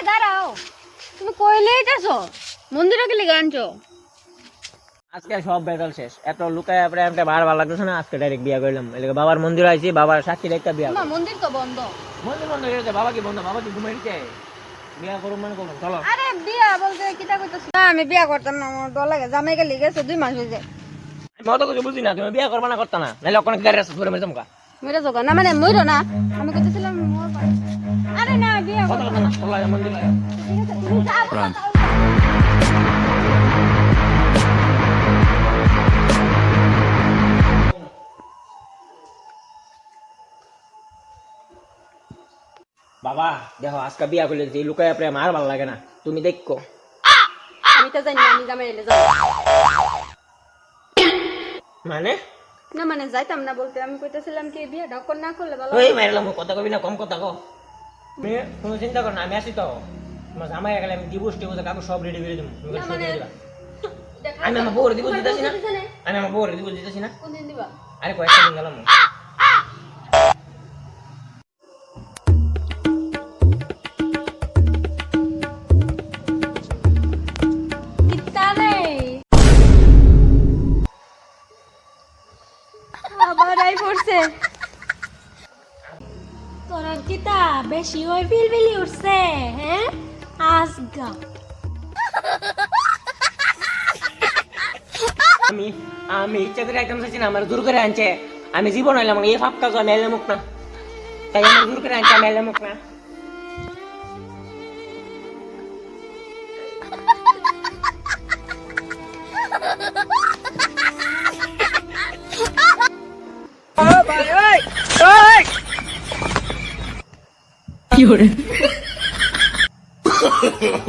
দাঁড়াও, তুমি কইলেই যাচ্ছো মন্দিরে গেলে গানছো। আজকে সব বেতাল শেষ, এত লুকায় প্রেমটা ভালো লাগতেছে না। আজকে ডাইরেক্ট বিয়া করলাম, এলাকা বাবার মন্দির আইছি, বাবার সাক্ষী একটা বিয়া। মা মন্দির তো বন্ধ। মন্দির বন্ধ হয়ে গেছে, বাবা কি বন্ধ? বাবা কি ঘুমাইছে? বিয়া করুন মানে করুন, চলো। আরে বিয়া বলতে কিটা কইতাছ? না আমি বিয়া করতাম না, আমার ডর লাগে। জামাই গেলে গেছে 2 মাস হয়ে যায়। আমি অত কিছু বুঝি না, তুমি বিয়া করবা না করতা না, নাহলে ওখানে গাড়ি রাস্তা ধরে মেরে চমকা। মেরে জগা না, মানে মইরো না, আমি কইতেছিলাম মোর পারে। আরে না বিয়া কত করতাম কথা না। না, চলো মন্দির লাগে। ঠিক আছে তুমি যাও। বাবা দেখো, আজকে বিয়া করলে যে লুকায় প্রেম আর ভালো লাগে না, তুমি দেখো। আমি তো জানি না, আমি জামাই এলে যাও। মানে না মানে যাইতাম না বলতে, আমি কইতেছিলাম কি বিয়া ডকর না করলে ভালো। ওই মারলাম, কথা কবি না, কম কথা কো। তুমি কোনো চিন্তা করো না, আমি আসি তো। তোমার জামাই গেলে আমি ডিভোর্স টিভোর্স কাকু সব রেডি করে দেবো। না মানে আমি আমার বউরে ডিভোর্স দিতেছি না, আমি আমার বউরে ডিভোর্স দিতেছি না। কোন দিন দিবা? আরে কয়েকটা দিন গেলাম। কিতারে আবার আই পড়ছে। তোরা কিতা বেশি ওই পিলপিলি উঠছে, হ্যাঁ? আজগা আমি আমি ইচ্ছা করে একদম চাইছি না, আমার দূর করে আনছে। আমি জীবন হইলাম এই ফাপ কাজ আমি এলে মুখ না, তাই আমার দূর করে আনছে, আমি এলে মুখ না।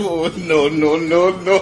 Oh, no, no, no, no.